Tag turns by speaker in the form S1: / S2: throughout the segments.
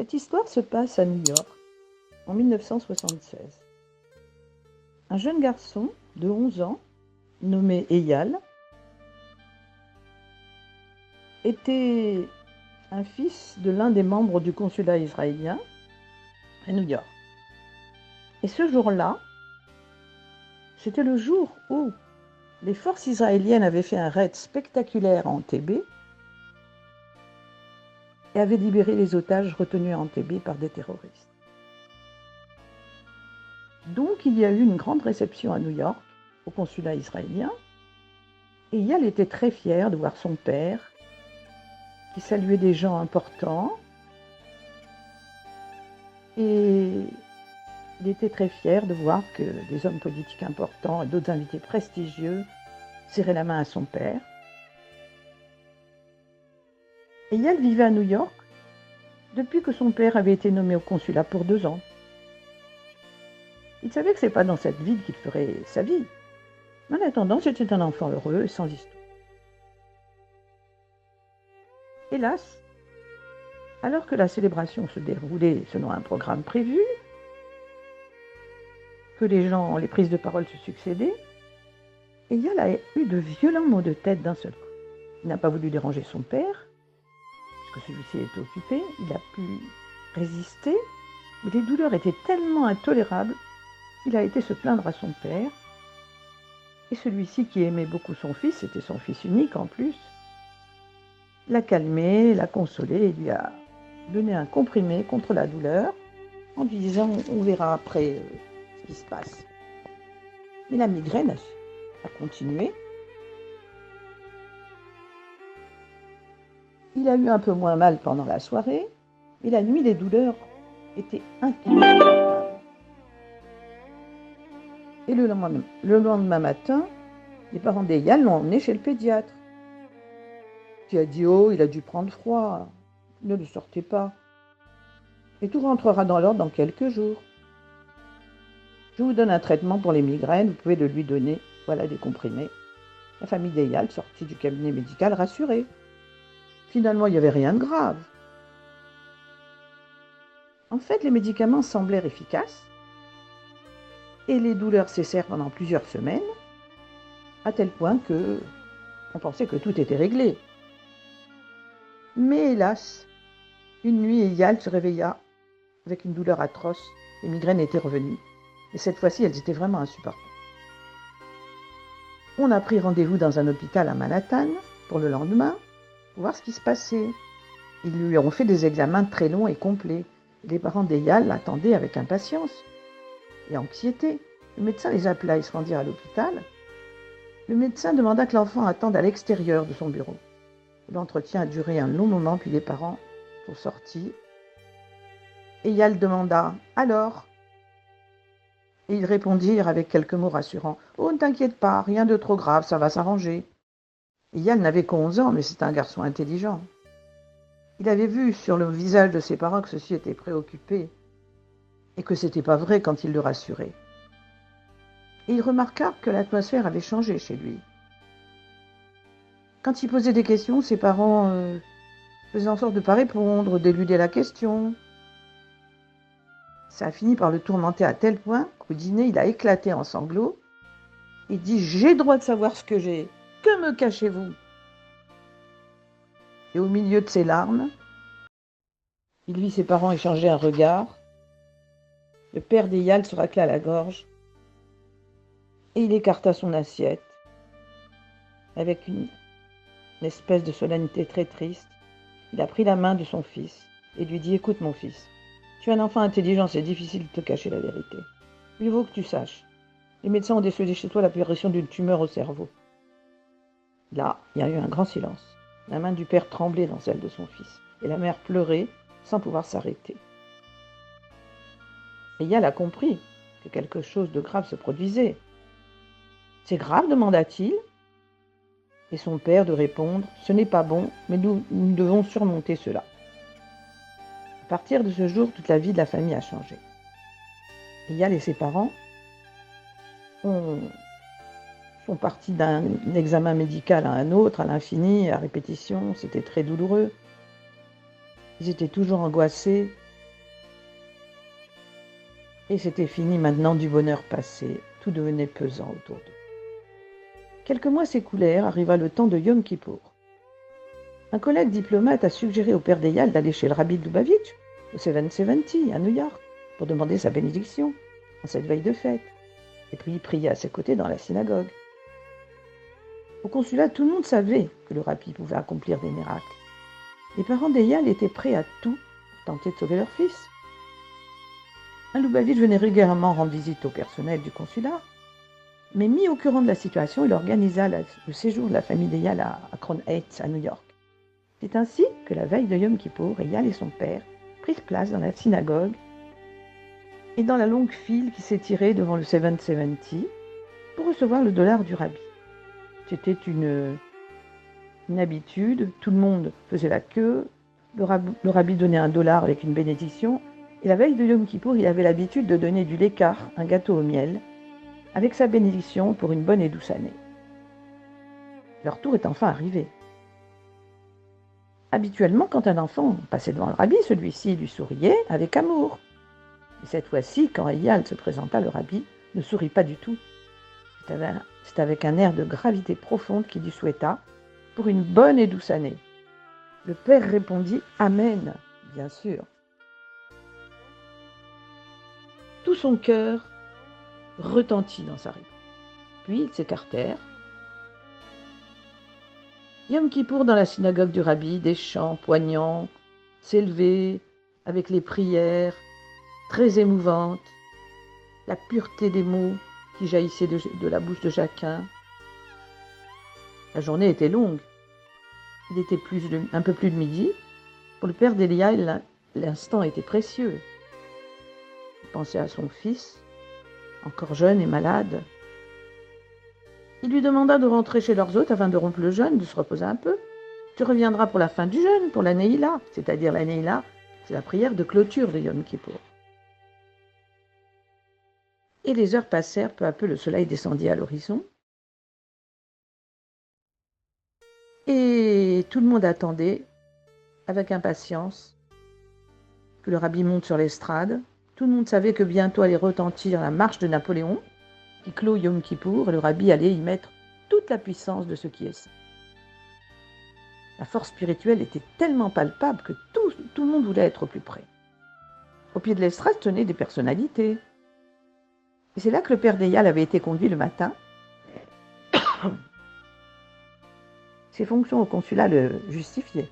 S1: Cette histoire se passe à New York en 1976. Un jeune garçon de 11 ans, nommé Eyal, était un fils de l'un des membres du consulat israélien à New York. Et ce jour-là, c'était le jour où les forces israéliennes avaient fait un raid spectaculaire à Entebbe et avaient libéré les otages retenus à Entebbe par des terroristes. Donc il y a eu une grande réception à New York, au consulat israélien, et Eyal était très fier de voir son père, qui saluait des gens importants, et il était très fier de voir que des hommes politiques importants et d'autres invités prestigieux serraient la main à son père. Eyal vivait à New York depuis que son père avait été nommé au consulat pour 2 ans. Il savait que ce n'est pas dans cette ville qu'il ferait sa vie. Mais en attendant, c'était un enfant heureux et sans histoire. Hélas, alors que la célébration se déroulait selon un programme prévu, que les prises de parole se succédaient, Eyal a eu de violents maux de tête d'un seul coup. Il n'a pas voulu déranger son père, puisque celui-ci était occupé. Il a pu résister, mais les douleurs étaient tellement intolérables qu'il a été se plaindre à son père. Et celui-ci, qui aimait beaucoup son fils, c'était son fils unique en plus, l'a calmé, l'a consolé et lui a donné un comprimé contre la douleur en lui disant « on verra après ce qui se passe ». Mais la migraine a continué. Il a eu un peu moins mal pendant la soirée, mais la nuit, les douleurs étaient insupportables. Et le lendemain matin, les parents d'Eyal l'ont emmené chez le pédiatre, qui a dit « oh, il a dû prendre froid, ne le sortez pas. Et tout rentrera dans l'ordre dans quelques jours. Je vous donne un traitement pour les migraines, vous pouvez le lui donner, voilà des comprimés. » La famille d'Eyal sortit du cabinet médical rassurée. Finalement, il n'y avait rien de grave. En fait, les médicaments semblèrent efficaces et les douleurs cessèrent pendant plusieurs semaines, à tel point qu'on pensait que tout était réglé. Mais hélas, une nuit, Eyal se réveilla avec une douleur atroce. Les migraines étaient revenues. Et cette fois-ci, elles étaient vraiment insupportables. On a pris rendez-vous dans un hôpital à Manhattan pour le lendemain, pour voir ce qui se passait. Ils lui ont fait des examens très longs et complets. Les parents d'Eyal l'attendaient avec impatience et anxiété. Le médecin les appela et se rendirent à l'hôpital. Le médecin demanda que l'enfant attende à l'extérieur de son bureau. L'entretien a duré un long moment, puis les parents sont sortis. Eyal demanda « alors ?» Et ils répondirent avec quelques mots rassurants « oh, ne t'inquiète pas, rien de trop grave, ça va s'arranger ». Eyal n'avait qu'11 ans, mais c'est un garçon intelligent. Il avait vu sur le visage de ses parents que ceux-ci étaient préoccupés et que c'était pas vrai quand il le rassurait. Et il remarqua que l'atmosphère avait changé chez lui. Quand il posait des questions, ses parents faisaient en sorte de ne pas répondre, d'éluder la question. Ça a fini par le tourmenter à tel point qu'au dîner, il a éclaté en sanglots et dit « j'ai droit de savoir ce que j'ai, que me cachez-vous ?» Et au milieu de ses larmes, il vit ses parents échanger un regard. Le père d'Eyal se racla la gorge et il écarta son assiette avec une espèce de solennité très triste. Il a pris la main de son fils et lui dit « écoute mon fils, tu es un enfant intelligent, c'est difficile de te cacher la vérité. Il vaut que tu saches. Les médecins ont décelé chez toi l'apparition d'une tumeur au cerveau. » Là, il y a eu un grand silence. La main du père tremblait dans celle de son fils et la mère pleurait sans pouvoir s'arrêter. Eyal a compris que quelque chose de grave se produisait. « C'est grave ?» demanda-t-il. Et son père de répondre « ce n'est pas bon, mais nous devons surmonter cela. » À partir de ce jour, toute la vie de la famille a changé. Eyal et ses parents sont partis d'un examen médical à un autre, à l'infini, à répétition. C'était très douloureux. Ils étaient toujours angoissés. Et c'était fini maintenant du bonheur passé, tout devenait pesant autour d'eux. Quelques mois s'écoulèrent, arriva le temps de Yom Kippour. Un collègue diplomate a suggéré au père d'Eyal d'aller chez le rabbi de Lubavitch, au 770, à New York, pour demander sa bénédiction, en cette veille de fête, et puis prier à ses côtés dans la synagogue. Au consulat, tout le monde savait que le rabbi pouvait accomplir des miracles. Les parents d'Eyal étaient prêts à tout pour tenter de sauver leur fils. Un Lubavitch venait régulièrement rendre visite au personnel du consulat, mais mis au courant de la situation, il organisa le séjour de la famille d'Eyal à Crown Heights, à New York. C'est ainsi que la veille de Yom Kippour, Eyal et son père prirent place dans la synagogue et dans la longue file qui s'étirait devant le 770 pour recevoir le dollar du rabbi. C'était une habitude, tout le monde faisait la queue, le rabbi donnait un dollar avec une bénédiction, et la veille de Yom Kippour, il avait l'habitude de donner du lékar, un gâteau au miel, avec sa bénédiction pour une bonne et douce année. Leur tour est enfin arrivé. Habituellement, quand un enfant passait devant le rabbi, celui-ci lui souriait avec amour. Et cette fois-ci, quand Eyal se présenta, le rabbi ne sourit pas du tout. C'est avec un air de gravité profonde qu'il lui souhaita pour une bonne et douce année. Le père répondit « Amen », bien sûr. Tout son cœur retentit dans sa réponse. Puis ils s'écartèrent. Yom Kippour dans la synagogue du rabbi, des chants poignants s'élevaient avec les prières très émouvantes, la pureté des mots qui jaillissaient de la bouche de chacun. La journée était longue. Il était un peu plus de midi. Pour le père d'Eyal, l'instant était précieux. Il pensait à son fils, encore jeune et malade. Il lui demanda de rentrer chez leurs hôtes afin de rompre le jeûne, de se reposer un peu. Tu reviendras pour la fin du jeûne, pour la Neila, c'est-à-dire la Neila, c'est la prière de clôture de Yom Kippour. Et les heures passèrent, peu à peu le soleil descendit à l'horizon. Et tout le monde attendait, avec impatience, que le rabbi monte sur l'estrade. Tout le monde savait que bientôt allait retentir la marche de Napoléon, qui clôt Yom Kippour, et le rabbi allait y mettre toute la puissance de ce qui est saint. La force spirituelle était tellement palpable que tout le monde voulait être au plus près. Au pied de l'estrade tenaient des personnalités. Et c'est là que le père d'Eyal avait été conduit le matin. Ses fonctions au consulat le justifiaient.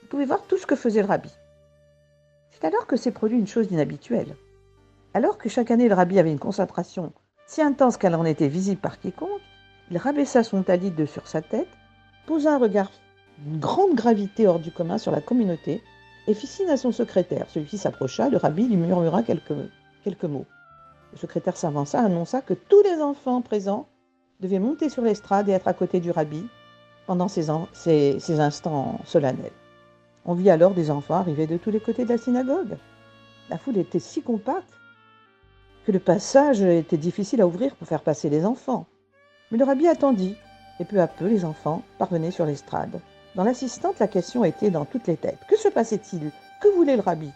S1: Vous pouvez voir tout ce que faisait le rabbi. C'est alors que s'est produit une chose inhabituelle. Alors que chaque année le rabbi avait une concentration si intense qu'elle en était visible par quiconque, il rabaissa son talit de sur sa tête, posa un regard d'une grande gravité hors du commun sur la communauté et fit signe à son secrétaire. Celui-ci s'approcha, le rabbi lui murmura quelques mots. Le secrétaire s'avança, annonça que tous les enfants présents devaient monter sur l'estrade et être à côté du rabbi pendant ces instants solennels. On vit alors des enfants arriver de tous les côtés de la synagogue. La foule était si compacte que le passage était difficile à ouvrir pour faire passer les enfants. Mais le rabbi attendit, et peu à peu les enfants parvenaient sur l'estrade. Dans l'assistante, la question était dans toutes les têtes. Que se passait-il? Que voulait le rabbi?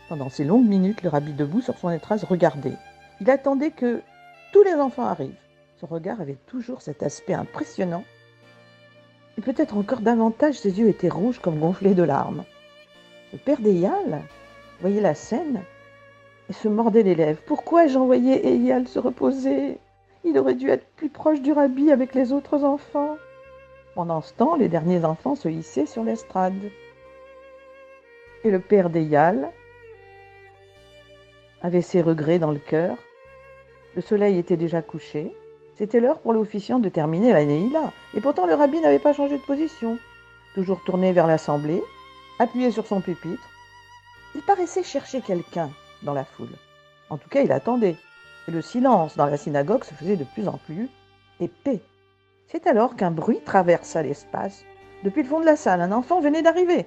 S1: Pendant ces longues minutes, le rabbi debout sur son étrase regardait. Il attendait que tous les enfants arrivent. Son regard avait toujours cet aspect impressionnant. Et peut-être encore davantage, ses yeux étaient rouges comme gonflés de larmes. Le père d'Eyal voyait la scène et se mordait les lèvres. Pourquoi j'envoyais Eyal se reposer? Il aurait dû être plus proche du rabbi avec les autres enfants. Pendant ce temps, les derniers enfants se hissaient sur l'estrade. Et le père d'Eyal avait ses regrets dans le cœur. Le soleil était déjà couché. C'était l'heure pour l'officiant de terminer la Neila. Et pourtant, le rabbi n'avait pas changé de position. Toujours tourné vers l'assemblée, appuyé sur son pupitre. Il paraissait chercher quelqu'un dans la foule. En tout cas, il attendait. Et le silence dans la synagogue se faisait de plus en plus épais. C'est alors qu'un bruit traversa l'espace. Depuis le fond de la salle, un enfant venait d'arriver.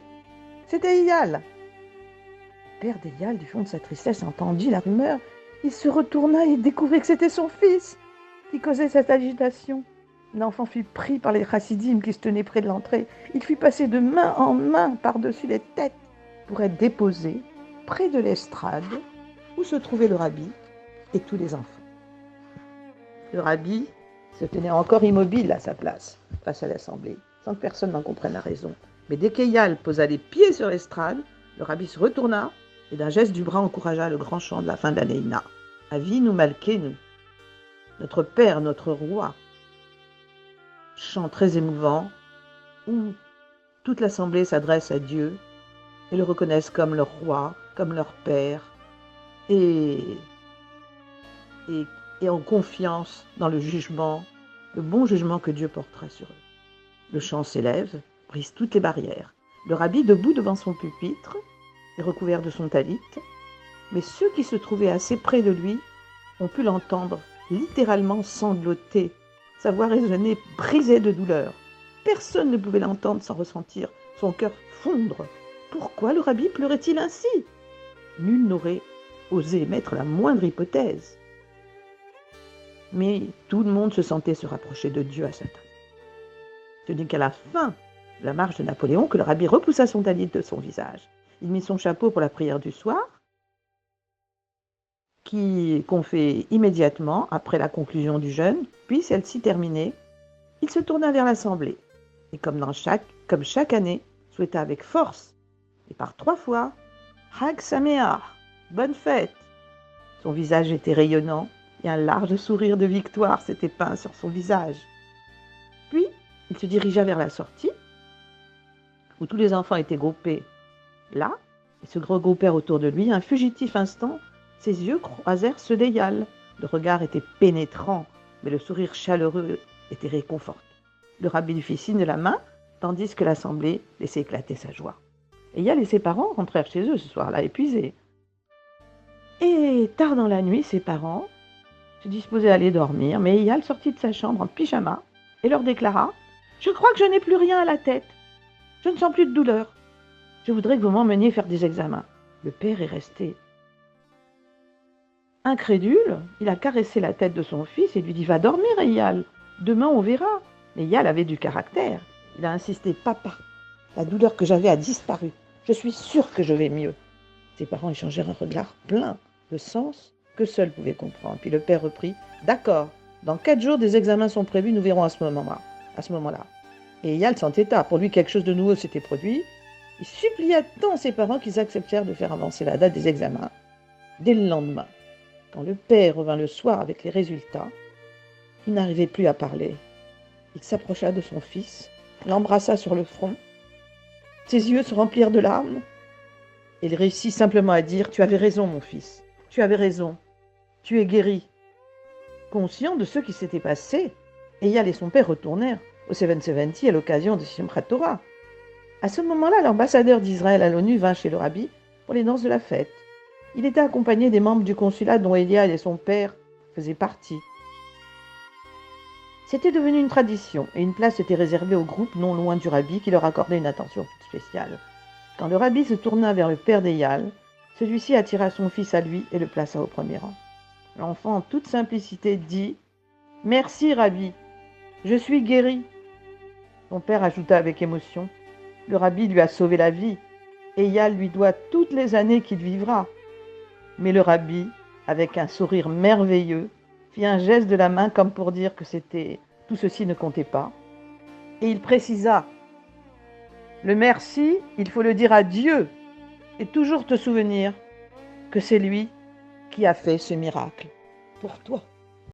S1: C'était Eyal. Le père d'Eyal, du fond de sa tristesse, entendit la rumeur. Il se retourna et découvrit que c'était son fils qui causait cette agitation. L'enfant fut pris par les chassidim qui se tenaient près de l'entrée. Il fut passé de main en main par-dessus les têtes pour être déposé près de l'estrade où se trouvait le rabbi et tous les enfants. Le rabbi se tenait encore immobile à sa place, face à l'assemblée, sans que personne n'en comprenne la raison. Mais dès qu'Eyal posa les pieds sur l'estrade, le rabbi se retourna et d'un geste du bras encouragea le grand chant de la fin de la Neina. Avinu Malkeinu, notre Père, notre Roi. Chant très émouvant où toute l'assemblée s'adresse à Dieu et le reconnaissent comme leur Roi, comme leur Père, et en confiance dans le jugement, le bon jugement que Dieu portera sur eux. Le chant s'élève, brise toutes les barrières. Le rabbi, debout devant son pupitre, est recouvert de son talit, mais ceux qui se trouvaient assez près de lui ont pu l'entendre littéralement sangloter. Sa voix résonnait, brisée de douleur. Personne ne pouvait l'entendre sans ressentir son cœur fondre. Pourquoi le rabbi pleurait-il ainsi? Nul n'aurait osé émettre la moindre hypothèse. Mais tout le monde se sentait se rapprocher de Dieu à sa taille. Ce n'est qu'à la fin de la marche de Napoléon que le rabbi repoussa son talit de son visage. Il mit son chapeau pour la prière du soir, qu'on fait immédiatement après la conclusion du jeûne, puis celle-ci terminée, il se tourna vers l'assemblée, et comme chaque année, souhaita avec force, et par 3 fois, « Hag Sameach, bonne fête !» Son visage était rayonnant, et un large sourire de victoire s'était peint sur son visage. Puis, il se dirigea vers la sortie, où tous les enfants étaient groupés là, et se regroupèrent autour de lui. Un fugitif instant, ses yeux croisèrent ceux d'Eyal. Le regard était pénétrant, mais le sourire chaleureux était réconfortant. Le rabbi lui fit signe de la main, tandis que l'assemblée laissait éclater sa joie. Eyal et ses parents rentrèrent chez eux ce soir-là, épuisés. Et tard dans la nuit, ses parents se disposaient à aller dormir, mais Eyal sortit de sa chambre en pyjama et leur déclara « Je crois que je n'ai plus rien à la tête. Je ne sens plus de douleur. Je voudrais que vous m'emmeniez faire des examens. » Le père est resté incrédule. Il a caressé la tête de son fils et lui dit « Va dormir, Eyal. Demain, on verra. » Mais Eyal avait du caractère. Il a insisté « Papa, la douleur que j'avais a disparu. Je suis sûre que je vais mieux. » Ses parents échangèrent un regard plein de sens que seul pouvait comprendre. Puis le père reprit « D'accord, dans 4 jours, des examens sont prévus, nous verrons à ce moment-là. » Et Eyal s'entêta. Pour lui, quelque chose de nouveau s'était produit. Il supplia tant ses parents qu'ils acceptèrent de faire avancer la date des examens dès le lendemain. Quand le père revint le soir avec les résultats, il n'arrivait plus à parler. Il s'approcha de son fils, l'embrassa sur le front. Ses yeux se remplirent de larmes. Et il réussit simplement à dire « Tu avais raison, mon fils. Tu avais raison. Tu es guéri. » Conscient de ce qui s'était passé, Eyal et son père retournèrent au 770 à l'occasion de Simchat Torah. À ce moment-là, l'ambassadeur d'Israël à l'ONU vint chez le rabbi pour les danses de la fête. Il était accompagné des membres du consulat dont Eyal et son père faisaient partie. C'était devenu une tradition et une place était réservée au groupe non loin du rabbi qui leur accordait une attention spéciale. Quand le rabbi se tourna vers le père d'Eyal, celui-ci attira son fils à lui et le plaça au premier rang. L'enfant, en toute simplicité, dit « Merci, rabbi, je suis guéri. » Son père ajouta avec émotion « Le rabbi lui a sauvé la vie. Eyal lui doit toutes les années qu'il vivra. » Mais le rabbi, avec un sourire merveilleux, fit un geste de la main comme pour dire que tout ceci ne comptait pas. Et il précisa « Le merci, il faut le dire à Dieu et toujours te souvenir que c'est lui qui a fait ce miracle pour toi. »